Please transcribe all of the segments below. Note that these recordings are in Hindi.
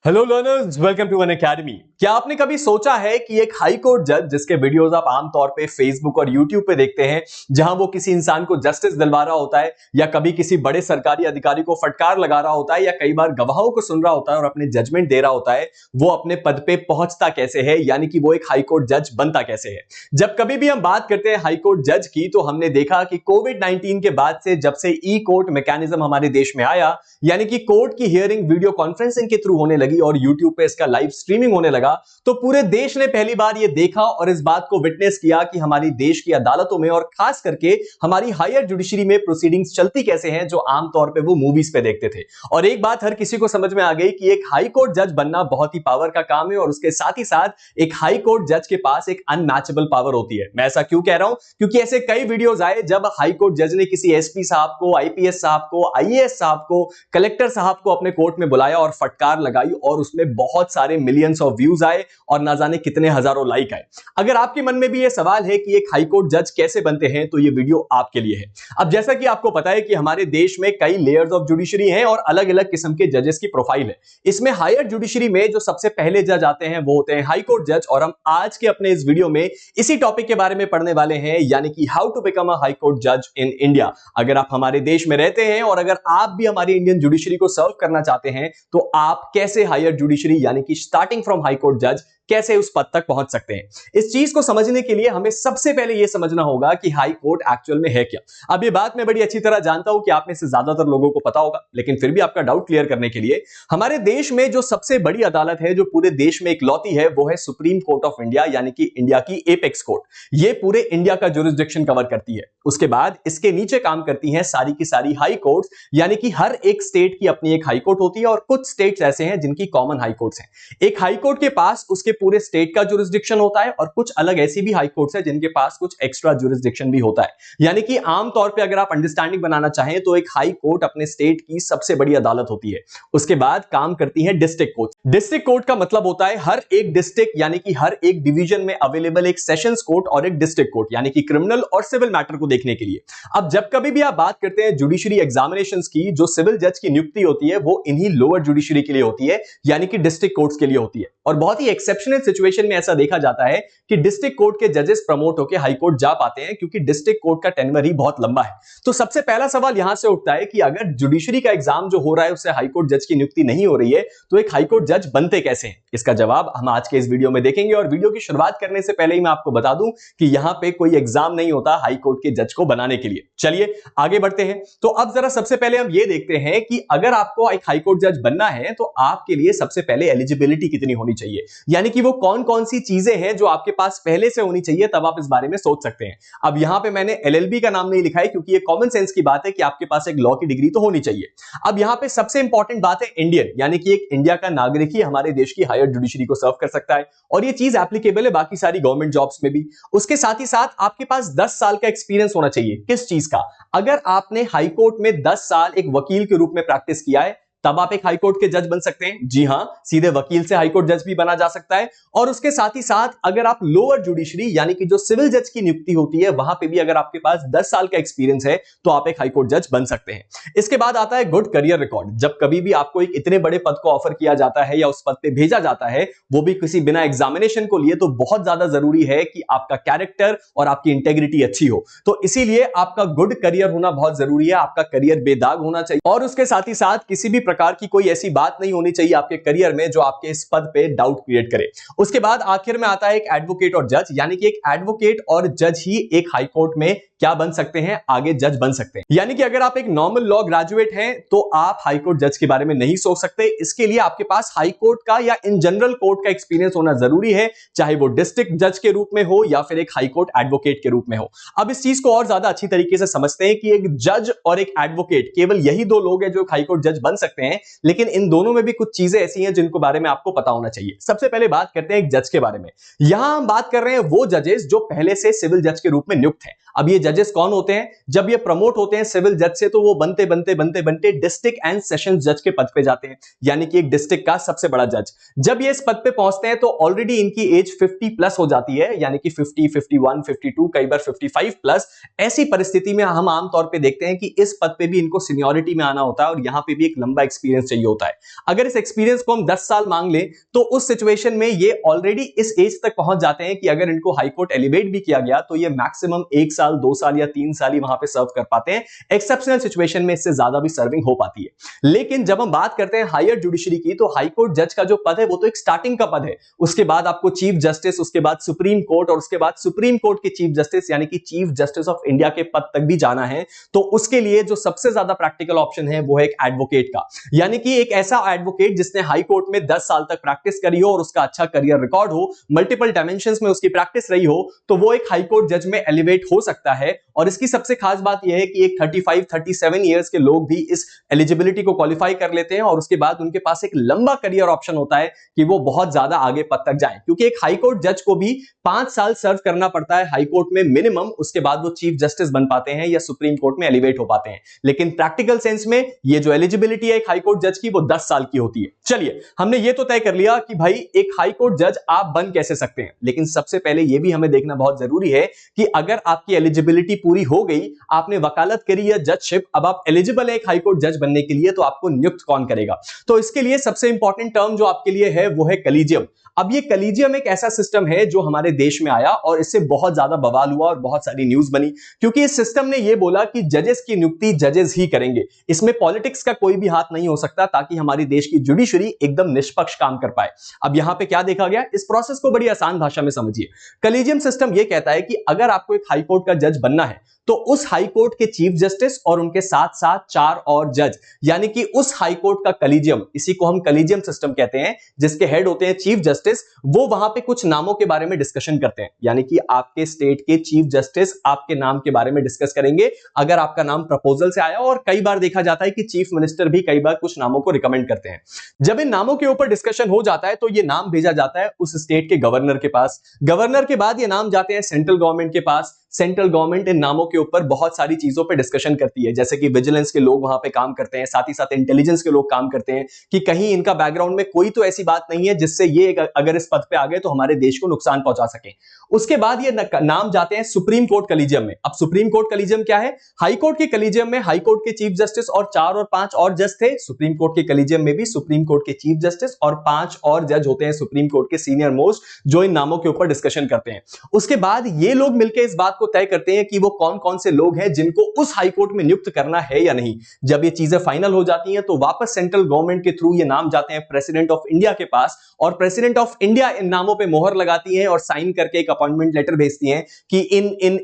Hello learners, welcome to Unacademy. क्या आपने कभी सोचा है कि एक हाई कोर्ट जज जिसके वीडियोस आप आमतौर पे फेसबुक और यूट्यूब पे देखते हैं, जहां वो किसी इंसान को जस्टिस दिलवा रहा होता है या कभी किसी बड़े सरकारी अधिकारी को फटकार लगा रहा होता है या कई बार गवाहों को सुन रहा होता है और अपने जजमेंट दे रहा होता है, वो अपने पद पे पहुंचता कैसे है, यानी कि वो एक हाई कोर्ट जज बनता कैसे है। जब कभी भी हम बात करते हैं हाई कोर्ट जज की, तो हमने देखा कि कोविड-19 के बाद से जब से ई कोर्ट मैकेनिज्म हमारे देश में आया, यानी कि कोर्ट की हियरिंग वीडियो कॉन्फ्रेंसिंग के थ्रू होने लगी और YouTube पे इसका लाइव स्ट्रीमिंग होने लगा, तो पूरे देश ने पहली बार यह देखा और इस बात को विटनेस किया कि हमारी देश की अदालतों में और खास करके हमारी हायर जुडिशरी में प्रोसीडिंग्स चलती कैसे हैं, जो आमतौर पे वो मूवीज पे देखते थे। और एक बात हर किसी को समझ में आ गई कि एक हाई कोर्ट जज बनना बहुत ही पावर का काम है और उसके साथ ही साथ एक हाई कोर्ट जज के पास एक अनमैचेबल पावर होती है। मैं ऐसा क्यों कह रहा हूं? क्योंकि ऐसे कई वीडियोस आए जब हाई कोर्ट जज ने किसी एसपी साहब को, आईपीएस साहब को, आईएएस साहब को, कलेक्टर साहब को अपने कोर्ट में बुलाया और फटकार लगाई और उसमें बहुत सारे मिलियंस ऑफ व्यूज आए और ना जाने कितने हजारों लाइक आए। अगर आपके मन में भी यह सवाल है कि एक हाई कोर्ट जज कैसे बनते हैं, तो यह वीडियो आपके लिए है। अब जैसा कि आपको पता है कि हमारे देश में कई लेयर्स ऑफ जुडिशरी हैं और अलग अलग किस्म के जजेस की प्रोफाइल है। इसमें हायर जुडिशरी में जो सबसे पहले जज आते हैं वो होते हैं हाई कोर्ट जज, और हम आज के अपने इस वीडियो में इसी टॉपिक के बारे में पढ़ने वाले हैं, यानी कि how to become a high court जज इन इंडिया। अगर आप हमारे देश में रहते हैं और अगर आप भी हमारी इंडियन जुडिशरी को सर्व करना चाहते हैं, तो आप कैसे हायर जुडिशरी यानी कि स्टार्टिंग फ्रॉम हाई कोर्ट जज कैसे उस पद तक पहुंच सकते हैं। इस चीज को समझने के लिए हमें सबसे पहले यह समझना होगा कि हाई कोर्ट एक्चुअल में है क्या। अब ये बात मैं बड़ी अच्छी तरह जानता हूं कि आप में से ज्यादातर लोगों को पता होगा, लेकिन फिर भी आपका डाउट क्लियर करने के लिए, हमारे देश में जो सबसे बड़ी अदालत है, जो पूरे देश में इकलौती है, वो है सुप्रीम कोर्ट ऑफ इंडिया, यानी कि इंडिया की एपेक्स कोर्ट। ये पूरे इंडिया का जुरिस्डिक्शन कवर करती है। उसके बाद इसके नीचे काम करती हैं सारी की सारी हाई कोर्ट्स, यानी कि हर एक स्टेट की अपनी एक हाई कोर्ट होती है और कुछ स्टेट्स ऐसे हैं जिनकी कॉमन हाई कोर्ट्स हैं। एक हाई कोर्ट के पास उसके पूरे स्टेट का जुरिस्डिक्शन होता है और कुछ अलग ऐसी भी हाई कोर्ट्स है जिनके पास कुछ एक्स्ट्रा जुरिस्डिक्शन भी होता है। यानी कि आमतौर पे अगर आप अंडरस्टैंडिंग बनाना चाहें तो एक हाई कोर्ट अपने स्टेट की सबसे बड़ी अदालत होती है। उसके बाद काम करती है डिस्ट्रिक्ट कोर्ट। डिस्ट्रिक्ट कोर्ट का मतलब होता है हर एक डिस्ट्रिक्ट यानी कि हर एक डिवीजन में अवेलेबल एक सेशंस कोर्ट और एक डिस्ट्रिक्ट कोर्ट, यानी कि क्रिमिनल और सिविल मैटर को देखने के लिए। अब जब कभी भी आप बात करते हैं जुडिशरी एग्जामिनेशंस की, जो सिविल जज की नियुक्ति होती है वो इन्हीं लोअर जुडिशरी के लिए होती है, यानी कि डिस्ट्रिक्ट कोर्ट्स के लिए होती है। और बहुत ही एक्सेप्शनल सिचुएशन में ऐसा देखा जाता है कि डिस्ट्रिक्ट कोर्ट के जजेस प्रमोट होकर हाई कोर्ट जा पाते हैं, क्योंकि डिस्ट्रिक्ट कोर्ट का टेन्योर ही बहुत लंबा है। तो सबसे पहला सवाल यहां से उठता है कि अगर जुडिशरी का एग्जाम जो हो रहा है उससे हाई कोर्ट जज की नियुक्ति नहीं हो रही है, तो एक हाई कोर्ट जज बनते कैसे हैं? इसका जवाब हम आज के इस वीडियो में देखेंगे। और वीडियो की शुरुआत करने से पहले ही मैं आपको बता दूं कि यहां पे कोई एग्जाम नहीं होता हाई कोर्ट के जज को बनाने के लिए। चलिए आगे बढ़ते हैं। तो अब जरा सबसे पहले हम ये देखते हैं कि अगर आपको एक हाई कोर्ट जज बनना है तो आपके लिए सबसे पहले एलिजिबिलिटी कितनी होनी चाहिए, यानी कि वो कौन कौन सी चीजें हैं जो आपके पास पहले से होनी चाहिए, तब आप इस बारे में सोच सकते हैं। अब यहां पे मैंने एलएलबी का नाम नहीं लिखा है क्योंकि ये कॉमन सेंस की बात है कि आपके पास एक लॉ की डिग्री तो होनी चाहिए। अब यहां पे सबसे इंपॉर्टेंट बात है इंडियन, यानी कि एक इंडिया का नागरिक ही हमारे देश की हायर जुडिशरी को सर्व कर सकता है, और ये चीज एप्लीकेबल है बाकी सारी गवर्नमेंट जॉब्स में भी। उसके साथ ही साथ आपके पास 10 साल का एक्सपीरियंस होना चाहिए। किस चीज का? अगर आपने हाई कोर्ट में 10 साल एक वकील के रूप में प्रैक्टिस किया है, तब आप एक हाई कोर्ट के जज बन सकते हैं। जी हां, सीधे वकील से हाई कोर्ट जज भी बना जा सकता है। और उसके साथ ही साथ अगर आप लोअर जुडिशरी यानी कि जो सिविल जज की नियुक्ति होती है, वहां पे भी अगर आपके पास 10 साल का एक्सपीरियंस है तो आप एक हाई कोर्ट जज बन सकते हैं। इसके बाद आता है गुड करियर रिकॉर्ड। जब कभी भी आपको एक इतने बड़े पद को ऑफर किया जाता है या उस पद पे भेजा जाता है, वो भी किसी बिना एग्जामिनेशन को लिए, तो बहुत ज्यादा जरूरी है कि आपका कैरेक्टर और आपकी इंटेग्रिटी अच्छी हो। तो इसीलिए आपका गुड करियर होना बहुत जरूरी है, आपका करियर बेदाग होना चाहिए। और उसके साथ ही साथ किसी भी प्रकार की कोई ऐसी बात नहीं होनी चाहिए आपके करियर में जो आपके इस पद पे डाउट क्रिएट करे। उसके बाद आखिर में आता है एक एडवोकेट और जज, यानी कि एक एडवोकेट और जज ही एक हाई कोर्ट में क्या बन सकते हैं, आगे जज बन सकते हैं। यानी कि अगर आप एक नॉर्मल लॉ ग्रेजुएट हैं तो आप हाई कोर्ट जज के बारे में नहीं सोच सकते। इसके लिए आपके पास हाई कोर्ट का या इन जनरल कोर्ट का एक्सपीरियंस होना जरूरी है, चाहे वो डिस्ट्रिक्ट जज के रूप में हो या फिर एक हाई कोर्ट एडवोकेट के रूप में हो। अब इस चीज को और ज्यादा अच्छी तरीके से समझते हैं कि एक जज और एक एडवोकेट, केवल यही दो लोग हैं जो हाई कोर्ट जज बन सकते हैं, लेकिन इन दोनों में भी कुछ चीजें ऐसी हैं जिनको बारे में आपको पता होना चाहिए। सबसे पहले बात करते हैं एक जज के बारे में। यहां हम बात कर रहे हैं वो जजेस जो पहले से सिविल जज के रूप में नियुक्त हैं। अब ये जजेस कौन होते हैं? जब ये प्रमोट होते हैं सिविल जज से तो वो बनते बनते बनते बनते डिस्ट्रिक्ट एंड सेशन जज के पद पे जाते हैं, यानी कि एक डिस्ट्रिक्ट का सबसे बड़ा जज। जब ये इस पद पे पहुंचते हैं तो ऑलरेडी इनकी एज 50 प्लस हो जाती है, यानी कि 50, 51, 52, कई बार 55 प्लस। ऐसी परिस्थिति में हम आमतौर पे देखते हैं कि इस पद पे भी इनको सीनियरिटी में आना होता है और यहां पे भी एक लंबा एक्सपीरियंस चाहिए होता है। अगर इस एक्सपीरियंस को हम 10 साल मांग लें तो उस सिचुएशन में ये ऑलरेडी इस एज तक पहुंच जाते हैं कि अगर इनको हाईकोर्ट एलिवेट भी किया गया तो ये मैक्सिमम 1 साल, 2 साल या 3 साल ही वहां पे सर्व कर पाते हैं। एक्सेप्शनल सिचुएशन में इससे ज्यादा भी सर्विंग हो पाती है। लेकिन जब हम बात करते हैं हायर जुडिशरी की, तो हाईकोर्ट जज का जो पद है वो तो एक स्टार्टिंग का पद है। उसके बाद आपको चीफ जस्टिस, उसके बाद सुप्रीम कोर्ट और उसके बाद सुप्रीम कोर्ट के चीफ जस्टिस यानी कि चीफ जस्टिस ऑफ इंडिया के पद तक भी जाना है। तो उसके लिए जो सबसे ज्यादा प्रैक्टिकल ऑप्शन है वो है एक एडवोकेट का, यानी कि एक ऐसा एडवोकेट जिसने हाई कोर्ट में 10 साल तक प्रैक्टिस करी हो और उसका अच्छा करियर रिकॉर्ड हो, मल्टीपल डायमेंशंस में उसकी प्रैक्टिस रही हो, तो वो एक हाई कोर्ट जज में एलिवेट हो सकता है। और इसकी सबसे खास बात यह है कि एक 35, 37 इयर्स के लोग भी इस एलिजिबिलिटी को क्वालिफाई कर लेते हैं और उसके बाद उनके पास एक लंबा करियर ऑप्शन होता है कि वो बहुत ज्यादा आगे पद तक जाएं, क्योंकि एक हाई कोर्ट जज को भी 5 साल सर्व करना पड़ता है हाई कोर्ट में मिनिमम, उसके बाद वो चीफ जस्टिस बन पाते हैं या सुप्रीम कोर्ट में एलिवेट हो पाते हैं। लेकिन प्रैक्टिकल सेंस में ये जो एलिजिबिलिटी है एक हाई कोर्ट जज की वो 10 साल की होती है। चलिए, हमने ये तो तय कर लिया कि भाई एक हाई कोर्ट जज आप बन कैसे सकते हैं, लेकिन सबसे पहले ये भी हमें देखना बहुत जरूरी है कि अगर आपकी एलिजिबिलिटी पूरी हो गई, आपने वकालत करी या जजशिप, अब आप एलिजिबल है एक हाई कोर्ट जज बनने के लिए, तो आपको नियुक्त कौन करेगा? तो इसके लिए सबसे इंपॉर्टेंट टर्म जो आपके लिए है वो है कलीजियम। अब ये कलीजियम एक ऐसा सिस्टम है जो हमारे देश में आया और इससे बहुत ज्यादा बवाल हुआ और बहुत सारी न्यूज बनी, क्योंकि इस सिस्टम ने ये बोला कि जजेस की नियुक्ति जजेस ही करेंगे, इसमें पॉलिटिक्स का कोई भी हाथ नहीं हो सकता, ताकि हमारी देश की जुडिशरी एकदम निष्पक्ष काम कर पाए। अब यहां पे क्या देखा गया, इस प्रोसेस को बड़ी आसान भाषा में समझिए। कलीजियम सिस्टम ये कहता है कि अगर आपको एक हाई कोर्ट का जज बनना है तो उस हाई कोर्ट के चीफ जस्टिस और उनके साथ साथ 4 और जज, यानी कि उस हाई कोर्ट का कलीजियम, इसी को हम कलीजियम सिस्टम कहते हैं, जिसके हेड होते हैं चीफ जस्टिस, वो वहां पे कुछ नामों के बारे में डिस्कशन करते हैं। यानी कि आपके स्टेट के चीफ जस्टिस आपके नाम के बारे में डिस्कस करेंगे अगर आपका नाम प्रपोजल से आया, और कई बार देखा जाता है कि चीफ मिनिस्टर भी कई बार कुछ नामों को रिकमेंड करते हैं। जब इन नामों के ऊपर डिस्कशन हो जाता है तो ये नाम भेजा जाता है उस स्टेट के गवर्नर के पास, गवर्नर के बाद ये नाम जाते हैं सेंट्रल गवर्नमेंट के पास। सेंट्रल गवर्नमेंट इन नामों के ऊपर बहुत सारी चीजों पे डिस्कशन करती है, जैसे कि विजिलेंस के लोग वहां पे काम करते हैं, साथ ही साथ इंटेलिजेंस के लोग काम करते हैं कि कहीं इनका बैकग्राउंड में कोई तो ऐसी बात नहीं है जिससे ये अगर इस पद पे आ गए तो हमारे देश को नुकसान पहुंचा सके। उसके बाद ये नाम जाते हैं सुप्रीम कोर्ट कलीजियम में। अब सुप्रीम कोर्ट कलीजियम क्या है? हाई कोर्ट के कलीजियम में हाई कोर्ट के चीफ जस्टिस और 4 और 5 और जज थे, सुप्रीम कोर्ट के कलीजियम में भी सुप्रीम कोर्ट के चीफ जस्टिस और 5 और जज होते हैं सुप्रीम कोर्ट के सीनियर मोस्ट, जो इन नामों के ऊपर डिस्कशन करते हैं। उसके बाद ये लोग मिलकर इस बात को तय करते हैं कि वो कौन कौन से लोग हैं जिनको उस हाई कोर्ट में नियुक्त करना है या नहीं। जब ये चीजें फाइनल हो जाती हैं तो वापस सेंट्रल गवर्नमेंट के थ्रू ये नाम जाते हैं प्रेसिडेंट ऑफ इंडिया के पास, और प्रेसिडेंट ऑफ इंडिया इन नामों पे मोहर लगाती है और साइन करके एक अपॉइंटमेंट लेटर भेजती हैं कि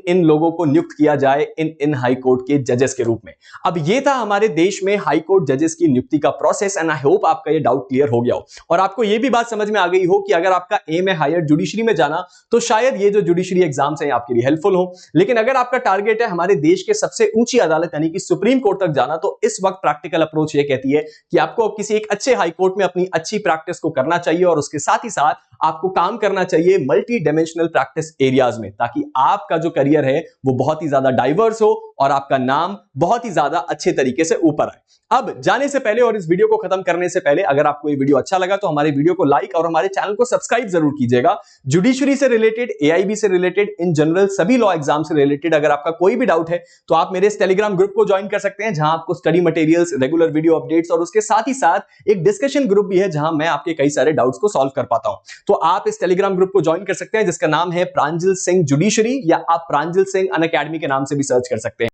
इन लोगों को नियुक्त किया जाए इन हाई कोर्ट के जजेस के रूप में। अब ये था हमारे देश में हाई कोर्ट जजेस की नियुक्ति का प्रोसेस, एंड आई होप आपका ये डाउट क्लियर हो गया हो और आपको ये भी बात समझ में आ गई हो कि अगर आपका एम है हायर जुडिशरी में जाना तो शायद ये जो जुडिशरी एग्जाम्स हैं आपके लिए हेल्पफुल हो। लेकिन अगर आपका टारगेट है हमारे देश के सबसे ऊंची अदालत यानी कि सुप्रीम कोर्ट तक जाना, तो इस वक्त प्रैक्टिकल अप्रोच ये कहती है कि आपको किसी एक अच्छे हाई कोर्ट में अपनी अच्छी प्रैक्टिस को करना चाहिए और उसके साथ ही साथ आपको काम करना चाहिए मल्टी डायमेंशनल प्रैक्टिस एरियाज में, ताकि आपका जो करियर है वो बहुत ही ज्यादा डाइवर्स हो और आपका नाम बहुत ही ज्यादा अच्छे तरीके से ऊपर आए। अब जाने से पहले और इस वीडियो को खत्म करने से पहले, अगर आपको ये वीडियो अच्छा लगा तो हमारे वीडियो को लाइक और हमारे चैनल को सब्सक्राइब जरूर कीजिएगा। जुडिशरी से रिलेटेड, एआईबी से रिलेटेड, इन जनरल सभी लॉ एग्जाम से रिलेटेड अगर आपका कोई भी डाउट है तो आप मेरे इस टेलीग्राम ग्रुप को ज्वाइन कर सकते हैं, जहां आपको study materials, regular video updates और उसके साथ ही साथ एक डिस्कशन ग्रुप भी है जहां मैं आपके कई सारे डाउट्स को सॉल्व कर पाता हूं। तो आप इस टेलीग्राम ग्रुप को ज्वाइन कर सकते हैं जिसका नाम है प्रांजल सिंह जुडिशरी, या आप प्रांजल सिंह अनअकैडमी के नाम से भी सर्च कर सकते हैं।